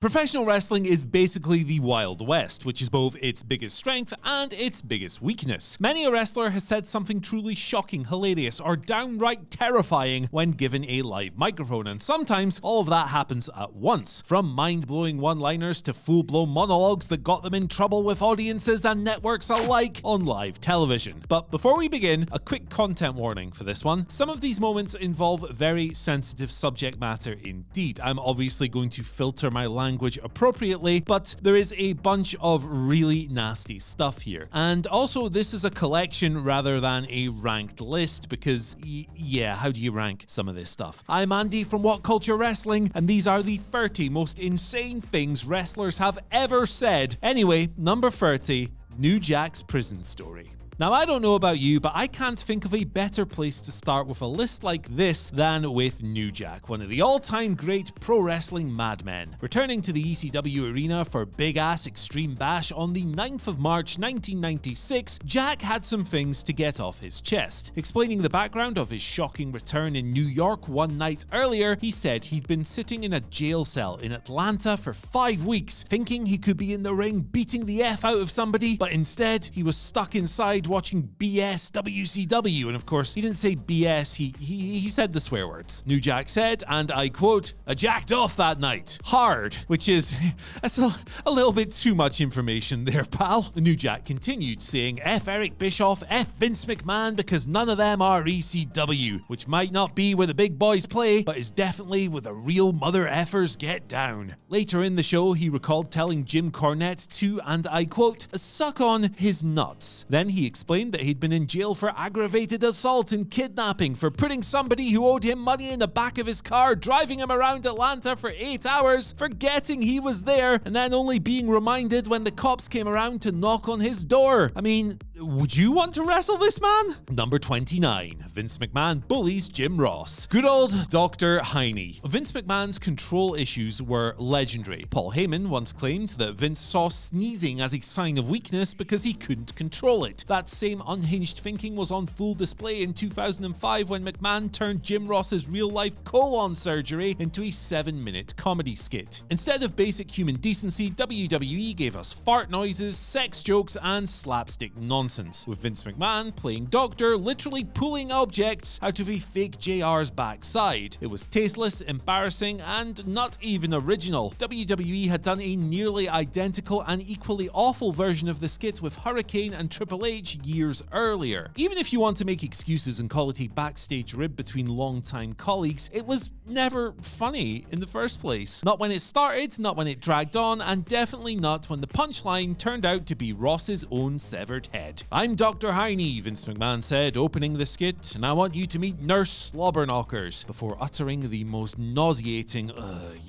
Professional wrestling is basically the Wild West, which is both its biggest strength and its biggest weakness. Many a wrestler has said something truly shocking, hilarious, or downright terrifying when given a live microphone, and sometimes all of that happens at once. From mind-blowing one-liners to full-blown monologues that got them in trouble with audiences and networks alike on live television. But before we begin, a quick content warning for this one. Some of these moments involve very sensitive subject matter indeed. I'm obviously going to filter my language appropriately, but there is a bunch of really nasty stuff here. And also, this is a collection rather than a ranked list because, yeah, how do you rank some of this stuff? I'm Andy from What Culture Wrestling, and these are the 30 most insane things wrestlers have ever said. Anyway, number 30, New Jack's prison story. Now, I don't know about you, but I can't think of a better place to start with a list like this than with New Jack, one of the all-time great pro wrestling madmen. Returning to the ECW arena for Big Ass Extreme Bash on the 9th of March 1996, Jack had some things to get off his chest. Explaining the background of his shocking return in New York one night earlier, he said he'd been sitting in a jail cell in Atlanta for 5 weeks, thinking he could be in the ring beating the F out of somebody, but instead he was stuck inside watching BS WCW, and of course he didn't say BS, he said the swear words. New Jack said, and I quote, "I jacked off that night. Hard," which is that's a little bit too much information there, pal. New Jack continued saying, "F Eric Bischoff, F Vince McMahon, because none of them are ECW, which might not be where the big boys play, but is definitely where the real mother effers get down." Later in the show, he recalled telling Jim Cornette to, and I quote, "suck on his nuts." Then he explained that he'd been in jail for aggravated assault and kidnapping, for putting somebody who owed him money in the back of his car, driving him around Atlanta for 8 hours, forgetting he was there, and then only being reminded when the cops came around to knock on his door. I mean, would you want to wrestle this man? Number 29, Vince McMahon bullies Jim Ross. Good old Dr. Heine. Vince McMahon's control issues were legendary. Paul Heyman once claimed that Vince saw sneezing as a sign of weakness because he couldn't control it. That same unhinged thinking was on full display in 2005 when McMahon turned Jim Ross's real-life colon surgery into a 7-minute comedy skit. Instead of basic human decency, WWE gave us fart noises, sex jokes, and slapstick nonsense, with Vince McMahon playing doctor, literally pulling objects out of a fake JR's backside. It was tasteless, embarrassing, and not even original. WWE had done a nearly identical and equally awful version of the skit with Hurricane and Triple H years earlier. Even if you want to make excuses and call it a backstage rib between longtime colleagues, it was never funny in the first place. Not when it started, not when it dragged on, and definitely not when the punchline turned out to be Ross's own severed head. "I'm Dr. Heine," Vince McMahon said, opening the skit, "and I want you to meet Nurse Slobberknockers," before uttering the most nauseating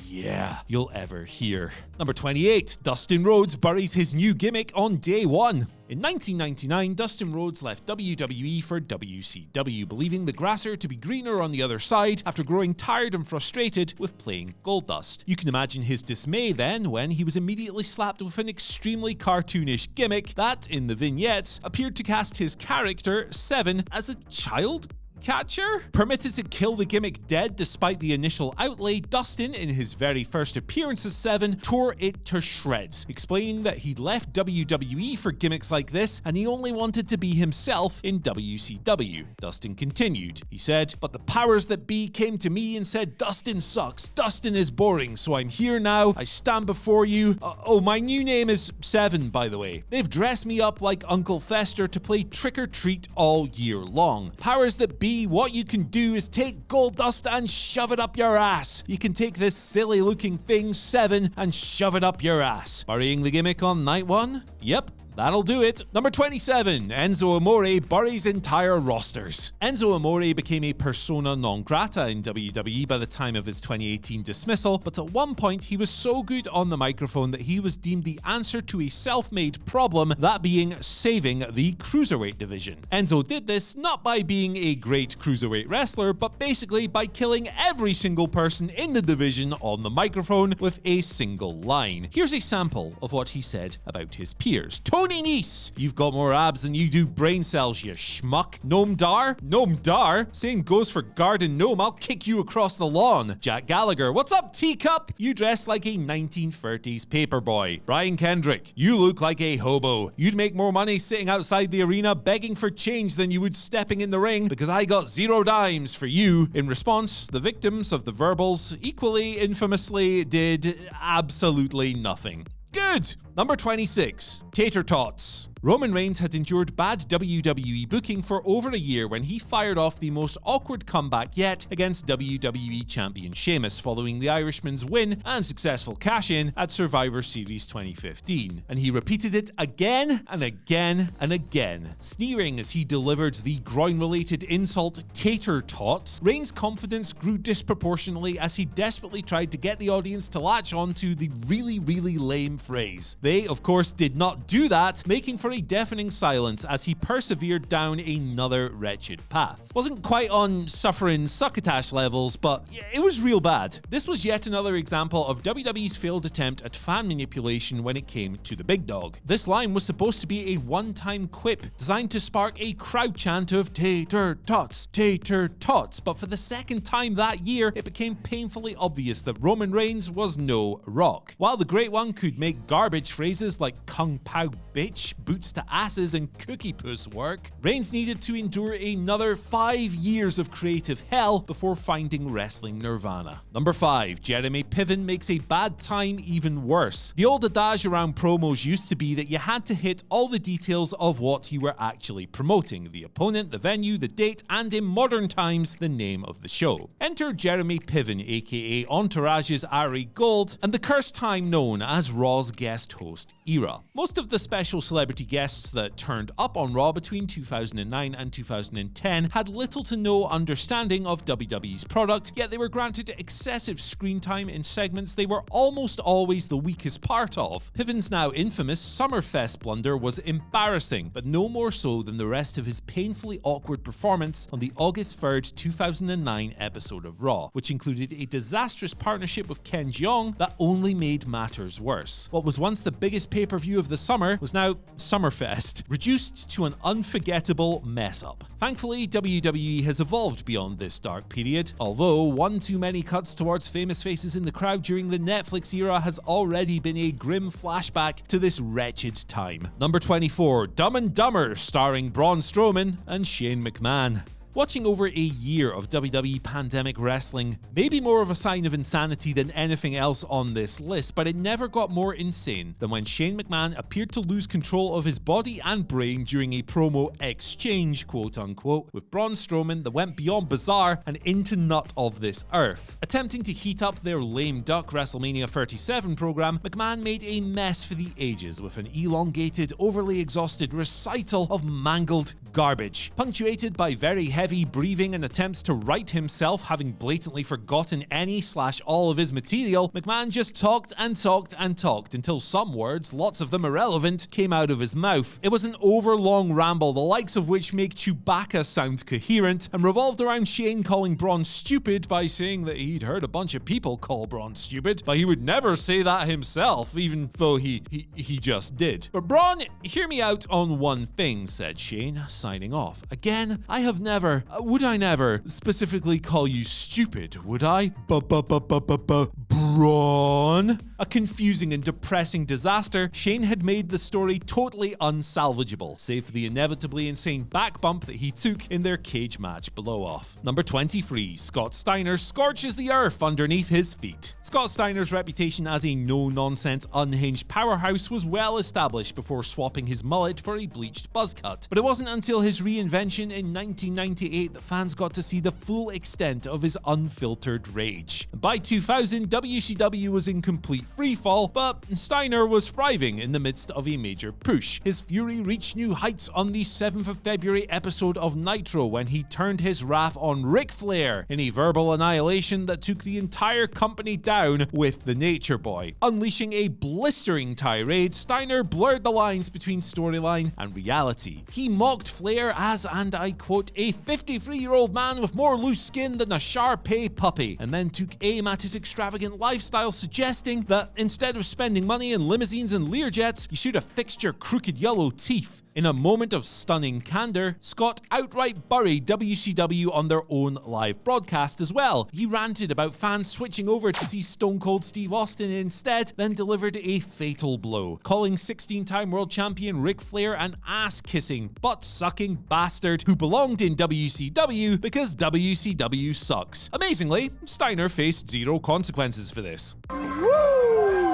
yeah you'll ever hear. Number 28, Dustin Rhodes buries his new gimmick on day one. In 1999, Dustin Rhodes left WWE for WCW, believing the grasser to be greener on the other side after growing tired and frustrated with playing Goldust. You can imagine his dismay then when he was immediately slapped with an extremely cartoonish gimmick that, in the vignettes, appeared to cast his character, Seven, as a child catcher? Permitted to kill the gimmick dead despite the initial outlay, Dustin, in his very first appearance as Seven, tore it to shreds, explaining that he'd left WWE for gimmicks like this and he only wanted to be himself in WCW. Dustin continued. He said, "But the powers that be came to me and said, 'Dustin sucks, Dustin is boring, so I'm here now, I stand before you. Oh, my new name is Seven, by the way. They've dressed me up like Uncle Fester to play trick or treat all year long. Powers that be, what you can do is take Goldust and shove it up your ass. You can take this silly looking thing, Seven, and shove it up your ass." Burying the gimmick on night one? Yep. That'll do it. Number 27, Enzo Amore buries entire rosters. Enzo Amore became a persona non grata in WWE by the time of his 2018 dismissal, but at one point he was so good on the microphone that he was deemed the answer to a self-made problem, that being saving the cruiserweight division. Enzo did this not by being a great cruiserweight wrestler, but basically by killing every single person in the division on the microphone with a single line. Here's a sample of what he said about his peers. Tony Looney Niece! You've got more abs than you do brain cells, you schmuck. Gnome Dar? Gnome Dar? Same goes for Garden Gnome, I'll kick you across the lawn. Jack Gallagher, what's up, teacup? You dress like a 1930s paperboy. Brian Kendrick, you look like a hobo. You'd make more money sitting outside the arena begging for change than you would stepping in the ring because I got 0 dimes for you. In response, the victims of the verbals equally infamously did absolutely nothing. Good! Number 26, Tater Tots. Roman Reigns had endured bad WWE booking for over a year when he fired off the most awkward comeback yet against WWE champion Sheamus following the Irishman's win and successful cash-in at Survivor Series 2015. And he repeated it again and again and again. Sneering as he delivered the groin-related insult Tater Tots, Reigns' confidence grew disproportionately as he desperately tried to get the audience to latch on to the really lame phrase. They, of course, did not do that, making for a deafening silence as he persevered down another wretched path. Wasn't quite on suffering succotash levels, but it was real bad. This was yet another example of WWE's failed attempt at fan manipulation when it came to the big dog. This line was supposed to be a one-time quip designed to spark a crowd chant of Tater Tots, Tater Tots, but for the second time that year, it became painfully obvious that Roman Reigns was no Rock. While the Great One could make garbage phrases like Kung Pao Bitch, Boots to Asses, and Cookie Puss work, Reigns needed to endure another 5 years of creative hell before finding wrestling nirvana. Number 5, Jeremy Pivven makes a bad time even worse. The old adage around promos used to be that you had to hit all the details of what you were actually promoting: the opponent, the venue, the date, and in modern times, the name of the show. Enter Jeremy Pivven, aka Entourage's Ari Gold, and the cursed time known as Raw's guest host era. Most of the special celebrity guests that turned up on Raw between 2009 and 2010 had little to no understanding of WWE's product, yet they were granted excessive screen time in segments they were almost always the weakest part of. Pivven's now infamous Summerfest blunder was embarrassing, but no more so than the rest of his painfully awkward performance on the August 3rd, 2009 episode of Raw, which included a disastrous partnership with Ken Jeong that only made matters worse. What was once the biggest pay-per-view of the summer was now Summerfest, reduced to an unforgettable mess-up. Thankfully, WWE has evolved beyond this dark period, although one too many cuts towards famous faces in the crowd during the Netflix era has already been a grim flashback to this wretched time. Number 24, Dumb and Dumber, starring Braun Strowman and Shane McMahon. Watching over a year of WWE pandemic wrestling may be more of a sign of insanity than anything else on this list, but it never got more insane than when Shane McMahon appeared to lose control of his body and brain during a promo exchange, quote-unquote, with Braun Strowman that went beyond bizarre and into nut of this earth. Attempting to heat up their lame duck WrestleMania 37 program, McMahon made a mess for the ages with an elongated, overly exhausted recital of mangled garbage, punctuated by very heavy breathing and attempts to right himself, having blatantly forgotten any/all of his material. McMahon just talked and talked and talked until some words, lots of them irrelevant, came out of his mouth. It was an overlong ramble, the likes of which make Chewbacca sound coherent, and revolved around Shane calling Braun stupid by saying that he'd heard a bunch of people call Braun stupid, but he would never say that himself, even though he just did. But Braun, hear me out on one thing, said Shane, signing off. Again, I have never, would I never, specifically call you stupid, would I? Braun? A confusing and depressing disaster, Shane had made the story totally unsalvageable, save for the inevitably insane back bump that he took in their cage match blow-off. Number 23, Scott Steiner scorches the earth underneath his feet. Scott Steiner's reputation as a no-nonsense, unhinged powerhouse was well established before swapping his mullet for a bleached buzz cut, but it wasn't until his reinvention in 1998 that fans got to see the full extent of his unfiltered rage. By 2000, WCW was in complete freefall, but Steiner was thriving in the midst of a major push. His fury reached new heights on the 7th of February episode of Nitro when he turned his wrath on Ric Flair in a verbal annihilation that took the entire company down down with the Nature Boy. Unleashing a blistering tirade, Steiner blurred the lines between storyline and reality. He mocked Flair as, and I quote, a 53-year-old man with more loose skin than a Shar-Pei puppy, and then took aim at his extravagant lifestyle, suggesting that instead of spending money in limousines and Learjets, you should have fixed your crooked yellow teeth. In a moment of stunning candor, Scott outright buried WCW on their own live broadcast as well. He ranted about fans switching over to see Stone Cold Steve Austin instead, then delivered a fatal blow, calling 16-time world champion Ric Flair an ass-kissing, butt-sucking bastard who belonged in WCW because WCW sucks. Amazingly, Steiner faced zero consequences for this.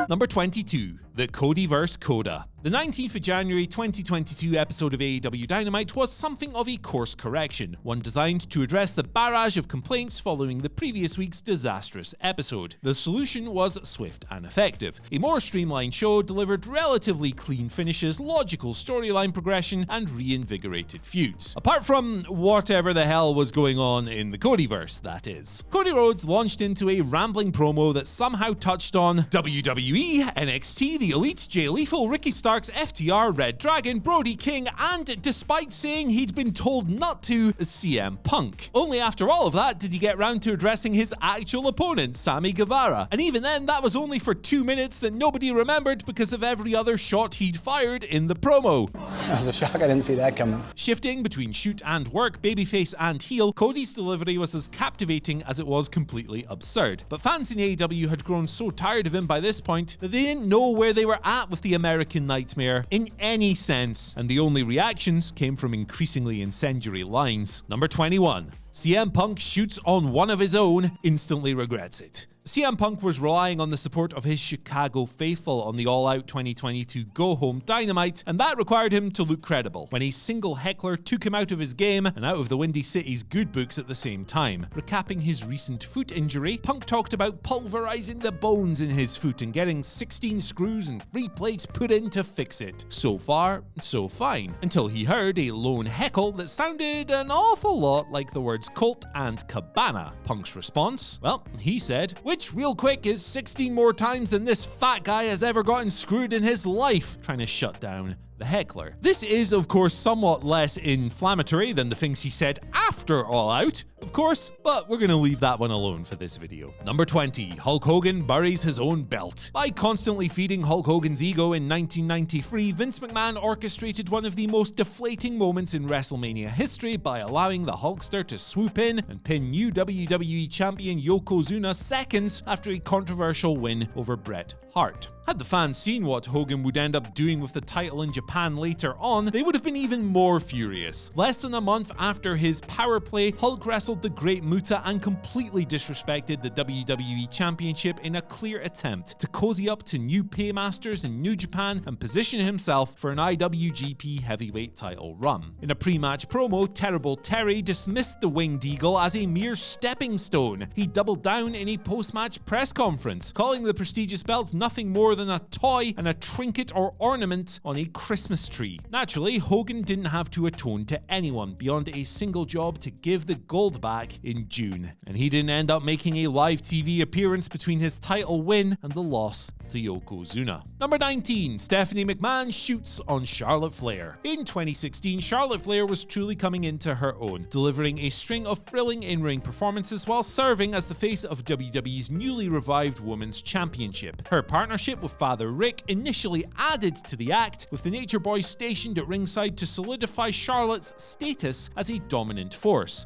Number 22. The Cody vs. Coda. The 19th of January 2022 episode of AEW Dynamite was something of a course correction, one designed to address the barrage of complaints following the previous week's disastrous episode. The solution was swift and effective. A more streamlined show delivered relatively clean finishes, logical storyline progression, and reinvigorated feuds. Apart from whatever the hell was going on in the Codyverse, that is. Cody Rhodes launched into a rambling promo that somehow touched on WWE, NXT, The Elite, Jay Lethal, Ricky Starks, FTR, Red Dragon, Brody King, and despite saying he'd been told not to, CM Punk. Only after all of that did he get round to addressing his actual opponent, Sammy Guevara. And even then, that was only for 2 minutes that nobody remembered because of every other shot he'd fired in the promo. That was a shock, I didn't see that coming. Shifting between shoot and work, babyface and heel, Cody's delivery was as captivating as it was completely absurd. But fans in AEW had grown so tired of him by this point that they didn't know where they were at with the American Nightmare in any sense, and the only reactions came from increasingly incendiary lines. Number 21. CM Punk shoots on one of his own, instantly regrets it. CM Punk was relying on the support of his Chicago faithful on the All Out 2022 Go Home Dynamite, and that required him to look credible, when a single heckler took him out of his game and out of the Windy City's good books at the same time. Recapping his recent foot injury, Punk talked about pulverizing the bones in his foot and getting 16 screws and 3 plates put in to fix it. So far, so fine, until he heard a lone heckle that sounded an awful lot like the words Colt and Cabana. Punk's response? Well, he said, which real quick is 16 more times than this fat guy has ever gotten screwed in his life, trying to shut down the heckler. This is, of course, somewhat less inflammatory than the things he said after All Out, of course, but we're gonna leave that one alone for this video. Number 20. Hulk Hogan buries his own belt. By constantly feeding Hulk Hogan's ego in 1993, Vince McMahon orchestrated one of the most deflating moments in WrestleMania history by allowing the Hulkster to swoop in and pin new WWE champion Yokozuna seconds after a controversial win over Bret Hart. Had the fans seen what Hogan would end up doing with the title in Japan later on, they would have been even more furious. Less than a month after his power play, Hulk wrestled the Great Muta and completely disrespected the WWE Championship in a clear attempt to cozy up to new paymasters in New Japan and position himself for an IWGP Heavyweight title run. In a pre-match promo, Terrible Terry dismissed the Winged Eagle as a mere stepping stone. He doubled down in a post-match press conference, calling the prestigious belt nothing more than a toy and a trinket or ornament on a Christmas tree. Naturally, Hogan didn't have to atone to anyone beyond a single job to give the gold back in June, and he didn't end up making a live TV appearance between his title win and the loss to Yokozuna. Number 19. Stephanie McMahon shoots on Charlotte Flair. In 2016, Charlotte Flair was truly coming into her own, delivering a string of thrilling in-ring performances while serving as the face of WWE's newly revived Women's Championship. Her partnership with Father Rick initially added to the act, with the Nature Boy stationed at ringside to solidify Charlotte's status as a dominant force.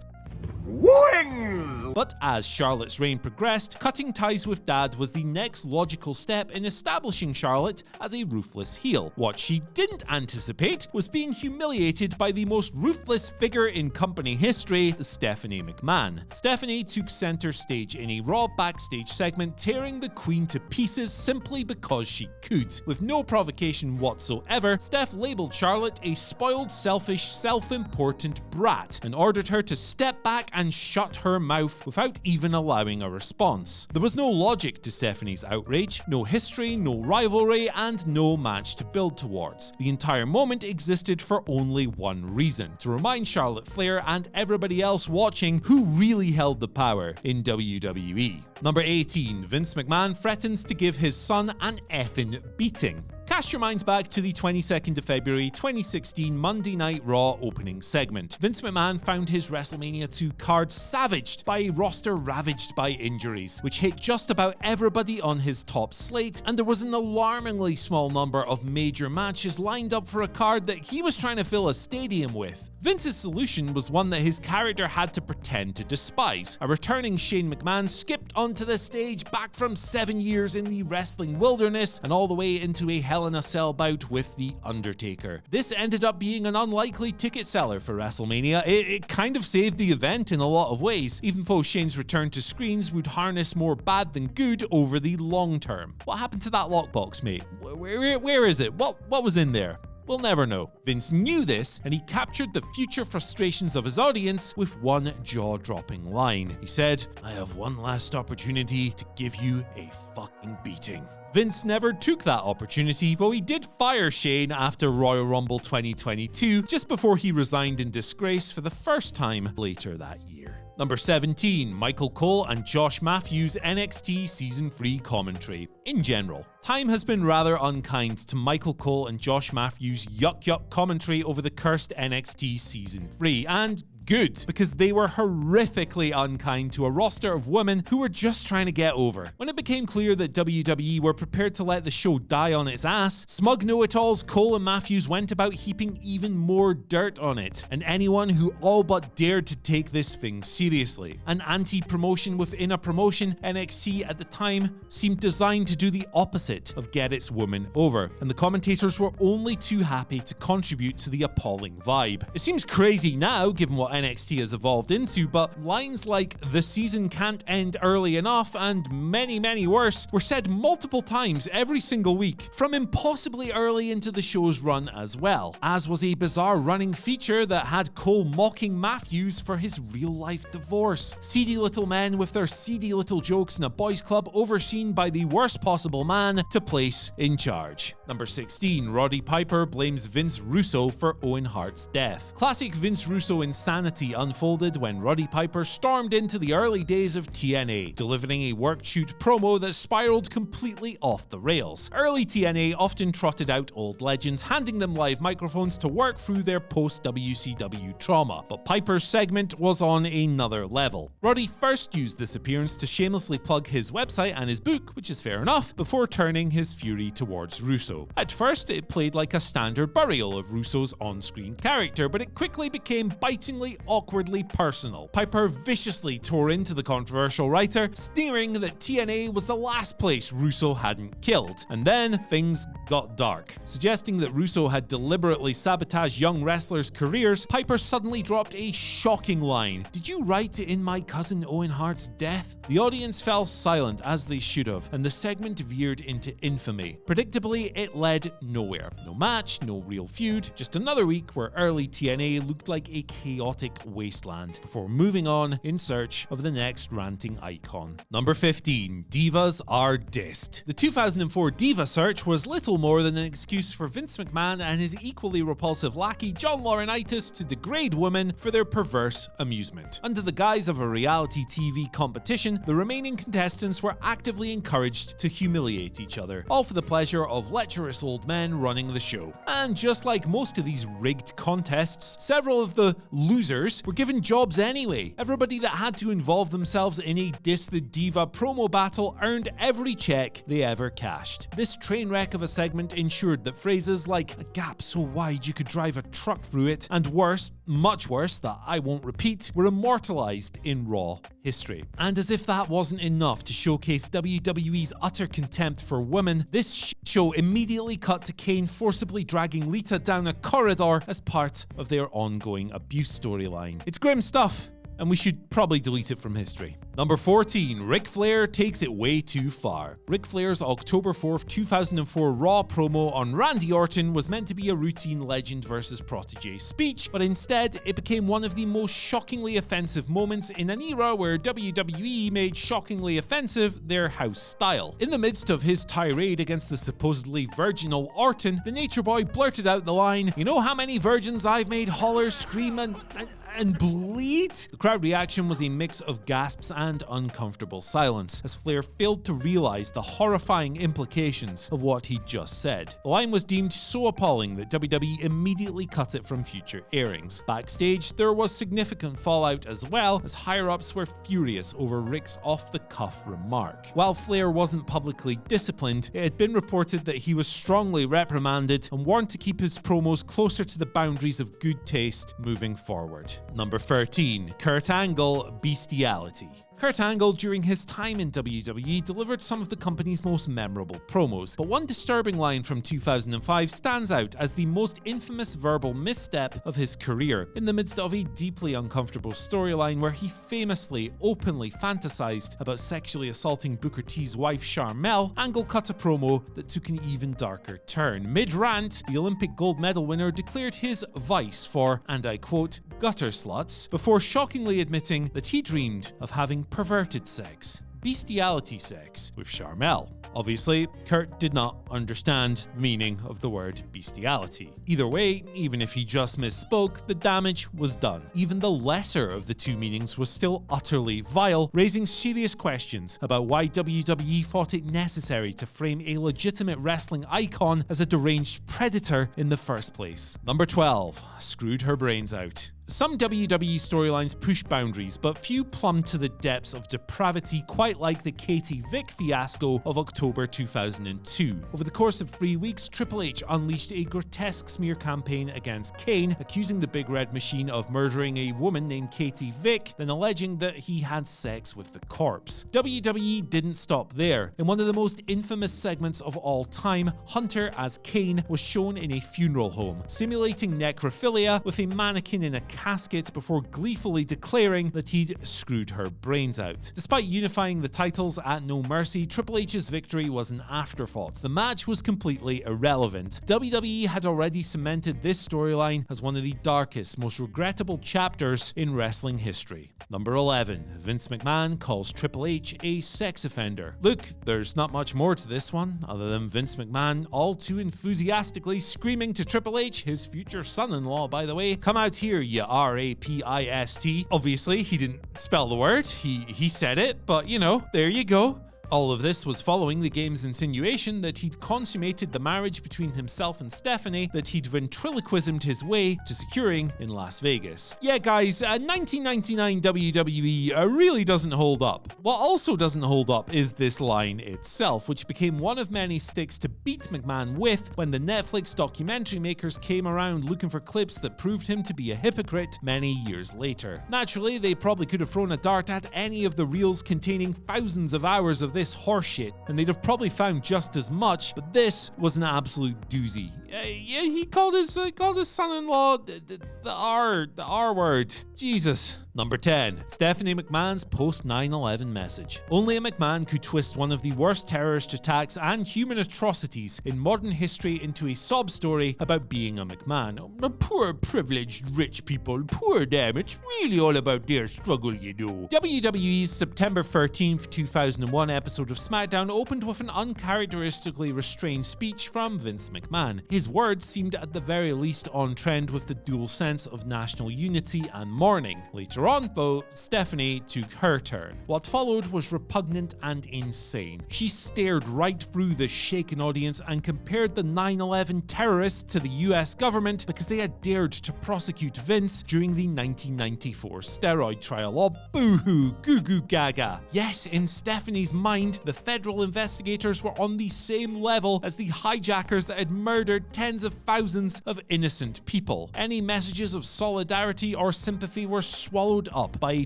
Wings! But as Charlotte's reign progressed, cutting ties with Dad was the next logical step in establishing Charlotte as a ruthless heel. What she didn't anticipate was being humiliated by the most ruthless figure in company history, Stephanie McMahon. Stephanie took center stage in a Raw backstage segment, tearing the Queen to pieces simply because she could. With no provocation whatsoever, Steph labeled Charlotte a spoiled, selfish, self-important brat and ordered her to step back and shut her mouth without even allowing a response. There was no logic to Stephanie's outrage, no history, no rivalry, and no match to build towards. The entire moment existed for only one reason: to remind Charlotte Flair and everybody else watching who really held the power in WWE. Number 18. Vince McMahon threatens to give his son an effing beating. Cast your minds back to the 22nd of February 2016 Monday Night Raw opening segment. Vince McMahon found his WrestleMania 2 card savaged by a roster ravaged by injuries, which hit just about everybody on his top slate, and there was an alarmingly small number of major matches lined up for a card that he was trying to fill a stadium with. Vince's solution was one that his character had to pretend to despise. A returning Shane McMahon skipped onto the stage back from 7 years in the wrestling wilderness and all the way into a Hell in a Cell bout with The Undertaker. This ended up being an unlikely ticket seller for WrestleMania. It kind of saved the event in a lot of ways, even though Shane's return to screens would harness more bad than good over the long term. What happened to that lockbox, mate? Where is it? What was in there? We'll never know. Vince knew this, and he captured the future frustrations of his audience with one jaw-dropping line. He said, "I have one last opportunity to give you a fucking beating." Vince never took that opportunity, though he did fire Shane after Royal Rumble 2022, just before he resigned in disgrace for the first time later that year. Number 17. Michael Cole and Josh Matthews NXT Season 3 commentary. In general, time has been rather unkind to Michael Cole and Josh Matthews' yuck commentary over the cursed NXT Season 3, and good, because they were horrifically unkind to a roster of women who were just trying to get over. When it became clear that WWE were prepared to let the show die on its ass, smug know-it-alls Cole and Matthews went about heaping even more dirt on it, and anyone who all but dared to take this thing seriously. An anti-promotion within a promotion, NXT at the time seemed designed to do the opposite of get its women over, and the commentators were only too happy to contribute to the appalling vibe. It seems crazy now, given what NXT has evolved into, but lines like "the season can't end early enough" and many worse were said multiple times every single week, from impossibly early into the show's run as well, as was a bizarre running feature that had Cole mocking Matthews for his real-life divorce. Seedy little men with their seedy little jokes in a boys' club overseen by the worst possible man to place in charge. Number 16. Roddy Piper blames Vince Russo for Owen Hart's death. Classic Vince Russo insanity unfolded when Roddy Piper stormed into the early days of TNA, delivering a work-shoot promo that spiraled completely off the rails. Early TNA often trotted out old legends, handing them live microphones to work through their post-WCW trauma, but Piper's segment was on another level. Roddy first used this appearance to shamelessly plug his website and his book, which is fair enough, before turning his fury towards Russo. At first, it played like a standard burial of Russo's on-screen character, but it quickly became bitingly awkwardly personal. Piper viciously tore into the controversial writer, sneering that TNA was the last place Russo hadn't killed. And then things got dark. Suggesting that Russo had deliberately sabotaged young wrestlers' careers, Piper suddenly dropped a shocking line. "Did you write in my cousin Owen Hart's death?" The audience fell silent, as they should have, and the segment veered into infamy. Predictably, it led nowhere. No match, no real feud, just another week where early TNA looked like a chaotic wasteland, before moving on in search of the next ranting icon. Number 15. Divas Are Dissed. The 2004 Diva search was little more than an excuse for Vince McMahon and his equally repulsive lackey John Laurinaitis to degrade women for their perverse amusement. Under the guise of a reality TV competition, the remaining contestants were actively encouraged to humiliate each other, all for the pleasure of lecherous old men running the show. And just like most of these rigged contests, several of the losers were given jobs anyway. Everybody that had to involve themselves in a Diss the Diva promo battle earned every check they ever cashed. This train wreck of a segment ensured that phrases like "a gap so wide you could drive a truck through it," and worse, much worse, that I won't repeat, were immortalized in Raw history. And as if that wasn't enough to showcase WWE's utter contempt for women, this show immediately cut to Kane forcibly dragging Lita down a corridor as part of their ongoing abuse storyline. It's grim stuff, and we should probably delete it from history. Number 14, Ric Flair takes it way too far. Ric Flair's October 4th, 2004 Raw promo on Randy Orton was meant to be a routine legend versus protege speech, but instead it became one of the most shockingly offensive moments in an era where WWE made shockingly offensive their house style. In the midst of his tirade against the supposedly virginal Orton, the Nature Boy blurted out the line, "You know how many virgins I've made holler, scream, and bleed?" The crowd reaction was a mix of gasps and uncomfortable silence, as Flair failed to realize the horrifying implications of what he'd just said. The line was deemed so appalling that WWE immediately cut it from future airings. Backstage, there was significant fallout as well, as higher-ups were furious over Ric's off-the-cuff remark. While Flair wasn't publicly disciplined, it had been reported that he was strongly reprimanded and warned to keep his promos closer to the boundaries of good taste moving forward. Number 13, Kurt Angle, Beastiality. Kurt Angle, during his time in WWE, delivered some of the company's most memorable promos, but one disturbing line from 2005 stands out as the most infamous verbal misstep of his career, in the midst of a deeply uncomfortable storyline where he famously, openly fantasized about sexually assaulting Booker T's wife Sharmell. Angle cut a promo that took an even darker turn. Mid-rant, the Olympic gold medal winner declared his vice for, and I quote, gutter sluts, before shockingly admitting that he dreamed of having perverted sex, bestiality sex, with Sharmell. Obviously, Kurt did not understand the meaning of the word bestiality. Either way, even if he just misspoke, the damage was done. Even the lesser of the two meanings was still utterly vile, raising serious questions about why WWE thought it necessary to frame a legitimate wrestling icon as a deranged predator in the first place. Number 12, screwed her brains out. Some WWE storylines push boundaries, but few plumb to the depths of depravity quite like the Katie Vick fiasco of October 2002. Over the course of 3 weeks, Triple H unleashed a grotesque smear campaign against Kane, accusing the Big Red Machine of murdering a woman named Katie Vick, then alleging that he had sex with the corpse. WWE didn't stop there. In one of the most infamous segments of all time, Hunter as Kane was shown in a funeral home, simulating necrophilia with a mannequin in a casket before gleefully declaring that he'd screwed her brains out. Despite unifying the titles at No Mercy, Triple H's victory was an afterthought. The match was completely irrelevant. WWE had already cemented this storyline as one of the darkest, most regrettable chapters in wrestling history. Number 11, Vince McMahon calls Triple H a sex offender. Look, there's not much more to this one, other than Vince McMahon all too enthusiastically screaming to Triple H, his future son-in-law by the way, "Come out here, you R-A-P-I-S-T. Obviously, he didn't spell the word, he said it, but you know, there you go. All of this was following the game's insinuation that he'd consummated the marriage between himself and Stephanie that he'd ventriloquismed his way to securing in Las Vegas. Yeah guys, 1999 WWE really doesn't hold up. What also doesn't hold up is this line itself, which became one of many sticks to beat McMahon with when the Netflix documentary makers came around looking for clips that proved him to be a hypocrite many years later. Naturally, they probably could have thrown a dart at any of the reels containing thousands of hours of this horseshit, and they'd have probably found just as much, but this was an absolute doozy. Yeah, he called his son-in-law the R word. Jesus. Number 10, Stephanie McMahon's post 9/11 message. Only a McMahon could twist one of the worst terrorist attacks and human atrocities in modern history into a sob story about being a McMahon. Poor privileged rich people, poor them, it's really all about their struggle, you know. WWE's September 13th, 2001 episode of SmackDown opened with an uncharacteristically restrained speech from Vince McMahon. His words seemed at the very least on trend with the dual sense of national unity and mourning. Later on, though, Stephanie took her turn. What followed was repugnant and insane. She stared right through the shaken audience and compared the 9/11 terrorists to the US government because they had dared to prosecute Vince during the 1994 steroid trial. Oh, boo-hoo, goo-goo gaga. Yes, in Stephanie's mind, the federal investigators were on the same level as the hijackers that had murdered tens of thousands of innocent people. Any messaging pledges of solidarity or sympathy were swallowed up by a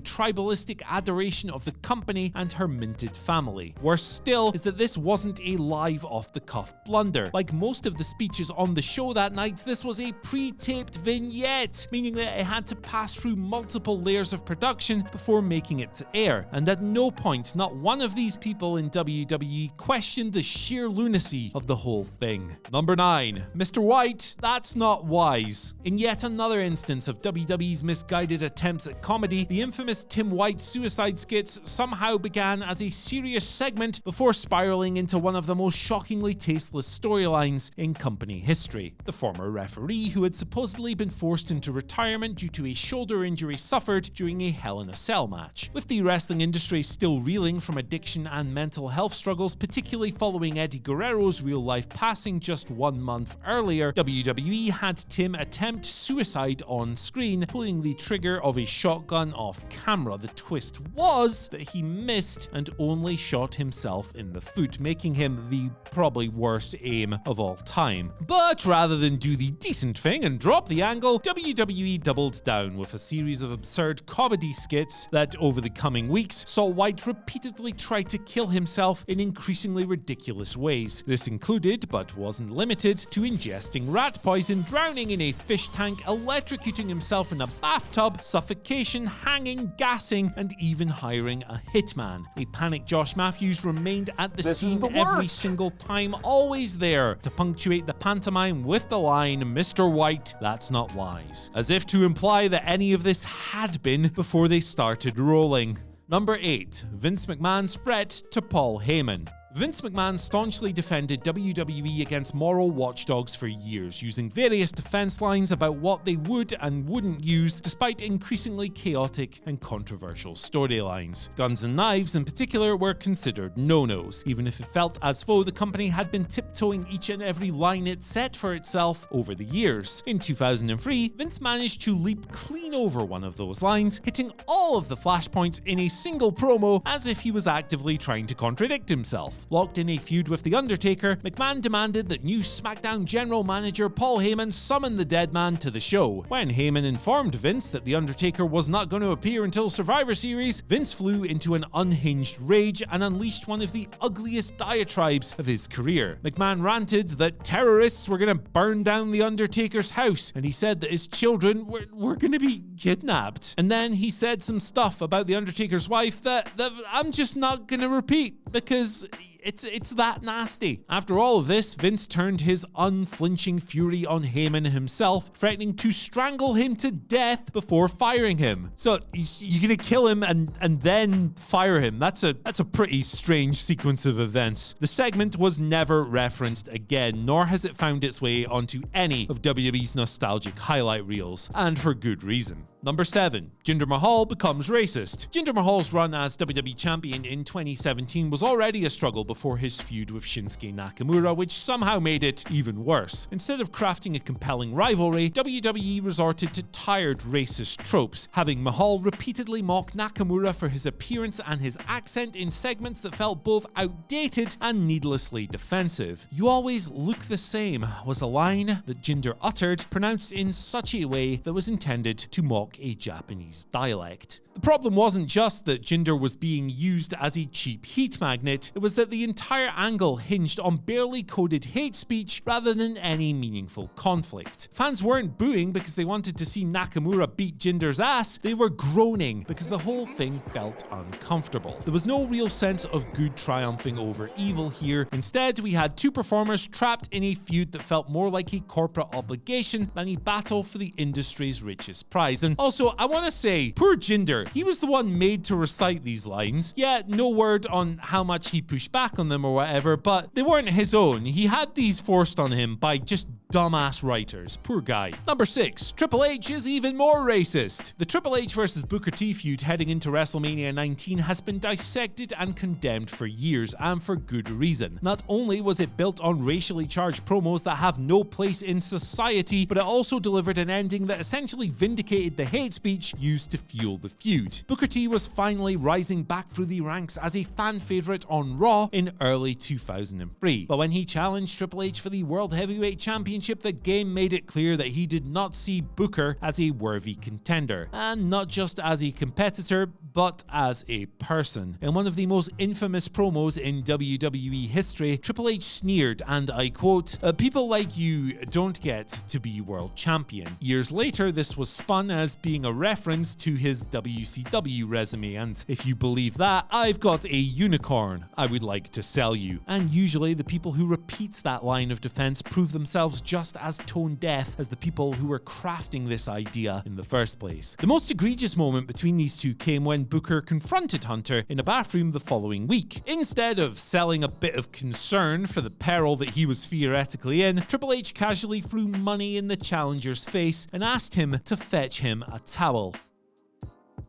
tribalistic adoration of the company and her minted family. Worse still is that this wasn't a live off-the-cuff blunder. Like most of the speeches on the show that night, this was a pre-taped vignette, meaning that it had to pass through multiple layers of production before making it to air, and at no point, not one of these people in WWE questioned the sheer lunacy of the whole thing. Number 9. Mr. White, that's not wise. In yet another instance of WWE's misguided attempts at comedy, the infamous Tim White suicide skits somehow began as a serious segment before spiraling into one of the most shockingly tasteless storylines in company history. The former referee, who had supposedly been forced into retirement due to a shoulder injury suffered during a Hell in a Cell match. With the wrestling industry still reeling from addiction and mental health struggles, particularly following Eddie Guerrero's real-life passing just 1 month earlier, WWE had Tim attempt suicide on screen, pulling the trigger of a shotgun off camera. The twist was that he missed and only shot himself in the foot, making him the probably worst aim of all time. But rather than do the decent thing and drop the angle, WWE doubled down with a series of absurd comedy skits that, over the coming weeks, saw White repeatedly try to kill himself in increasingly ridiculous ways. This included, but wasn't limited to, ingesting rat poison, drowning in a fish tank, electrocuting himself in a bathtub, suffocation, hanging, gassing, and even hiring a hitman. A panicked Josh Matthews remained at the scene every single time, always there to punctuate the pantomime with the line, "Mr. White, that's not wise," as if to imply that any of this had been before they started rolling. Number 8. Vince McMahon's threat to Paul Heyman. Vince McMahon staunchly defended WWE against moral watchdogs for years, using various defense lines about what they would and wouldn't use, despite increasingly chaotic and controversial storylines. Guns and knives, in particular, were considered no-nos, even if it felt as though the company had been tiptoeing each and every line it set for itself over the years. In 2003, Vince managed to leap clean over one of those lines, hitting all of the flashpoints in a single promo as if he was actively trying to contradict himself. Locked in a feud with The Undertaker, McMahon demanded that new SmackDown General Manager Paul Heyman summon the dead man to the show. When Heyman informed Vince that The Undertaker was not going to appear until Survivor Series, Vince flew into an unhinged rage and unleashed one of the ugliest diatribes of his career. McMahon ranted that terrorists were going to burn down The Undertaker's house, and he said that his children were going to be kidnapped. And then he said some stuff about The Undertaker's wife that I'm just not going to repeat, because it's that nasty. After all of this, Vince turned his unflinching fury on Heyman himself, threatening to strangle him to death before firing him. So you're gonna kill him and then fire him. That's a pretty strange sequence of events. The segment was never referenced again, nor has it found its way onto any of WWE's nostalgic highlight reels, and for good reason. Number 7. Jinder Mahal becomes racist. Jinder Mahal's run as WWE Champion in 2017 was already a struggle before his feud with Shinsuke Nakamura, which somehow made it even worse. Instead of crafting a compelling rivalry, WWE resorted to tired racist tropes, having Mahal repeatedly mock Nakamura for his appearance and his accent in segments that felt both outdated and needlessly defensive. "You always look the same" was a line that Jinder uttered, pronounced in such a way that was intended to mock a Japanese dialect. The problem wasn't just that Jinder was being used as a cheap heat magnet, it was that the entire angle hinged on barely coded hate speech rather than any meaningful conflict. Fans weren't booing because they wanted to see Nakamura beat Jinder's ass, they were groaning because the whole thing felt uncomfortable. There was no real sense of good triumphing over evil here. Instead, we had two performers trapped in a feud that felt more like a corporate obligation than a battle for the industry's richest prize. And also, I want to say, poor Jinder. He was the one made to recite these lines. Yeah, no word on how much he pushed back on them or whatever, but they weren't his own. He had these forced on him by just dumbass writers. Poor guy. Number 6. Triple H is even more racist. The Triple H versus Booker T feud heading into WrestleMania 19 has been dissected and condemned for years, and for good reason. Not only was it built on racially charged promos that have no place in society, but it also delivered an ending that essentially vindicated the hate speech used to fuel the feud. Booker T was finally rising back through the ranks as a fan favorite on Raw in early 2003. But when he challenged Triple H for the World Heavyweight Championship Championship, the game made it clear that he did not see Booker as a worthy contender, and not just as a competitor, but as a person. In one of the most infamous promos in WWE history, Triple H sneered, and I quote, "People like you don't get to be world champion." Years later, this was spun as being a reference to his WCW resume, and if you believe that, I've got a unicorn I would like to sell you. And usually the people who repeat that line of defense prove themselves just as tone deaf as the people who were crafting this idea in the first place. The most egregious moment between these two came when Booker confronted Hunter in a bathroom the following week. Instead of selling a bit of concern for the peril that he was theoretically in, Triple H casually threw money in the challenger's face and asked him to fetch him a towel.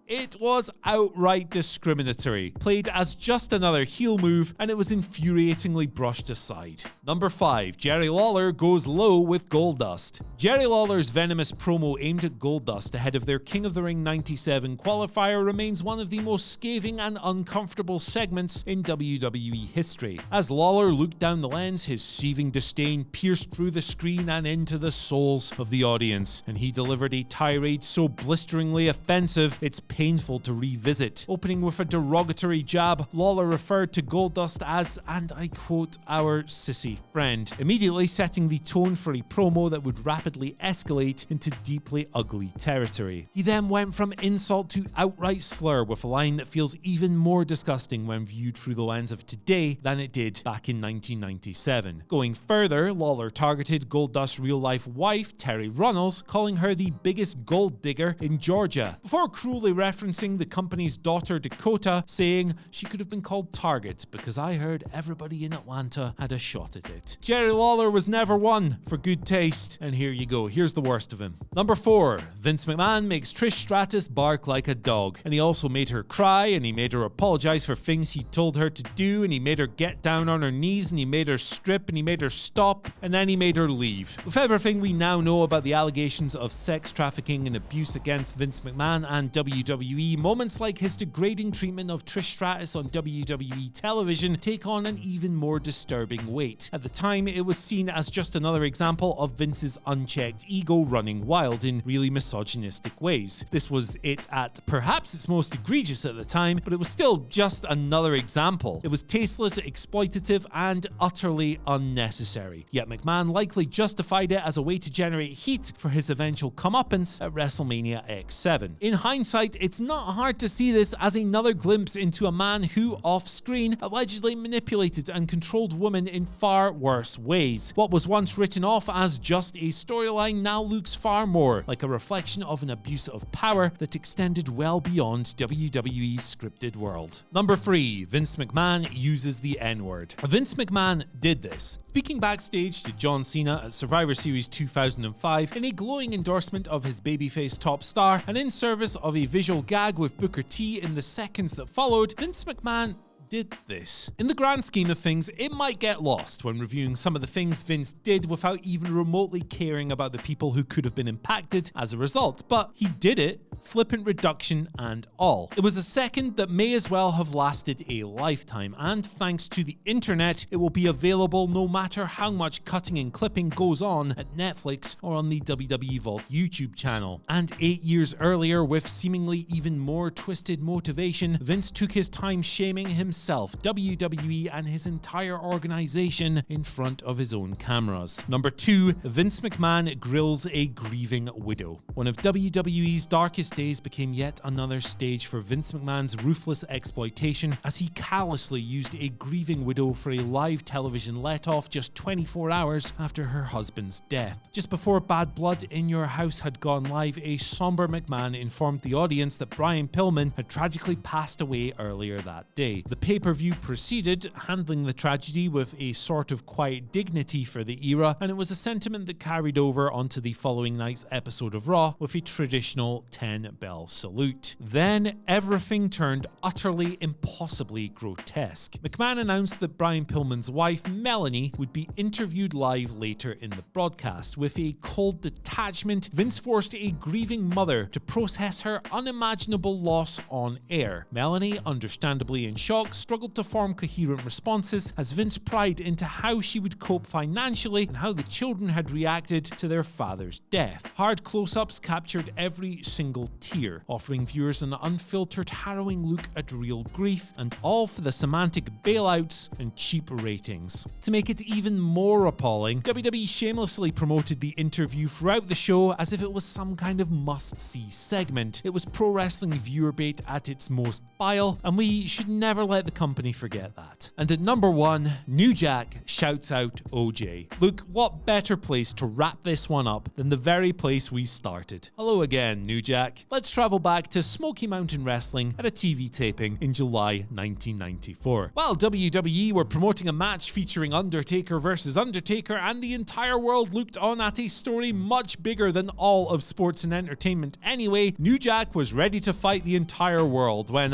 It was outright discriminatory, played as just another heel move, and it was infuriatingly brushed aside. Number 5. Jerry Lawler goes low with Goldust. Jerry Lawler's venomous promo aimed at Goldust ahead of their King of the Ring 97 qualifier remains one of the most scathing and uncomfortable segments in WWE history. As Lawler looked down the lens, his seething disdain pierced through the screen and into the souls of the audience, and he delivered a tirade so blisteringly offensive it's painful to revisit. Opening with a derogatory jab, Lawler referred to Goldust as, and I quote, "our sissy friend," immediately setting the tone for a promo that would rapidly escalate into deeply ugly territory. He then went from insult to outright slur with a line that feels even more disgusting when viewed through the lens of today than it did back in 1997. Going further, Lawler targeted Goldust's real-life wife, Terry Runnels, calling her the biggest gold digger in Georgia, before cruelly referencing the company's daughter Dakota, saying she could have been called Target because I heard everybody in Atlanta had a shot at it. Jerry Lawler was never one for good taste, and here you go, here's the worst of him. Number 4. Vince McMahon makes Trish Stratus bark like a dog, and he also made her cry, and he made her apologize for things he told her to do, and he made her get down on her knees, and he made her strip, and he made her stop, and then he made her leave. With everything we now know about the allegations of sex trafficking and abuse against Vince McMahon and WWE, moments like his degrading treatment of Trish Stratus on WWE television take on an even more disturbing weight. At the time, it was seen as just another example of Vince's unchecked ego running wild in really misogynistic ways. This was it at perhaps its most egregious at the time, but it was still just another example. It was tasteless, exploitative, and utterly unnecessary. Yet McMahon likely justified it as a way to generate heat for his eventual comeuppance at WrestleMania X7. In hindsight, it's not hard to see this as another glimpse into a man who, off-screen, allegedly manipulated and controlled women in far worse ways. What was once written off as just a storyline now looks far more like a reflection of an abuse of power that extended well beyond WWE's scripted world. Number 3. Vince McMahon uses the N-word. Vince McMahon did this, speaking backstage to John Cena at Survivor Series 2005 in a glowing endorsement of his babyface top star, and in service of a visual gag with Booker T in the seconds that followed. Vince McMahon did this. In the grand scheme of things, it might get lost when reviewing some of the things Vince did without even remotely caring about the people who could have been impacted as a result, but he did it, flippant reduction and all. It was a second that may as well have lasted a lifetime, and thanks to the internet, it will be available no matter how much cutting and clipping goes on at Netflix or on the WWE Vault YouTube channel. And 8 years earlier, with seemingly even more twisted motivation, Vince took his time shaming himself, WWE, and his entire organization in front of his own cameras. Number 2. Vince McMahon grills a grieving widow. One of WWE's darkest days became yet another stage for Vince McMahon's ruthless exploitation as he callously used a grieving widow for a live television let-off just 24 hours after her husband's death. Just before Bad Blood in Your House had gone live, a somber McMahon informed the audience that Brian Pillman had tragically passed away earlier that day. The pay-per-view proceeded, handling the tragedy with a sort of quiet dignity for the era, and it was a sentiment that carried over onto the following night's episode of Raw with a traditional 10-bell salute. Then everything turned utterly impossibly grotesque. McMahon announced that Brian Pillman's wife, Melanie, would be interviewed live later in the broadcast. With a cold detachment, Vince forced a grieving mother to process her unimaginable loss on air. Melanie, understandably in shock, Jack struggled to form coherent responses as Vince pried into how she would cope financially and how the children had reacted to their father's death. Hard close-ups captured every single tear, offering viewers an unfiltered, harrowing look at real grief, and all for the semantic bailouts and cheap ratings. To make it even more appalling, WWE shamelessly promoted the interview throughout the show as if it was some kind of must-see segment. It was pro wrestling viewer bait at its most vile, and we should never let the company forget that. And at number 1, New Jack shouts out OJ. Look, what better place to wrap this one up than the very place we started. Hello again, New Jack. Let's travel back to Smoky Mountain Wrestling at a TV taping in July 1994. While WWE were promoting a match featuring Undertaker versus Undertaker, and the entire world looked on at a story much bigger than all of sports and entertainment anyway, New Jack was ready to fight the entire world when,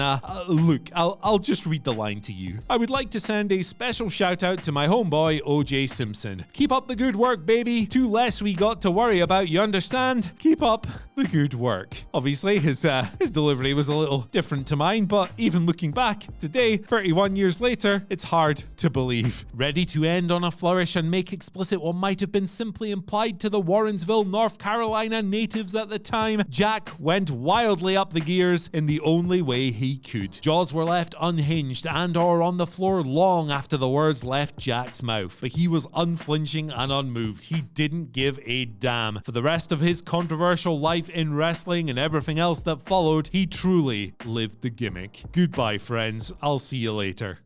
look, I'll just read the line to you. I would like to send a special shout out to my homeboy OJ Simpson. Keep up the good work, baby. Two less we got to worry about, you understand? Keep up the good work. Obviously, his delivery was a little different to mine, but even looking back today, 31 years later, it's hard to believe. Ready to end on a flourish and make explicit what might have been simply implied to the Warrensville, North Carolina natives at the time, Jack went wildly up the gears in the only way he could. Jaws were left unhinged and or on the floor long after the words left Jack's mouth, but he was unflinching and unmoved. He didn't give a damn. For the rest of his controversial life in wrestling and everything else that followed, he truly lived the gimmick. Goodbye, friends. I'll see you later.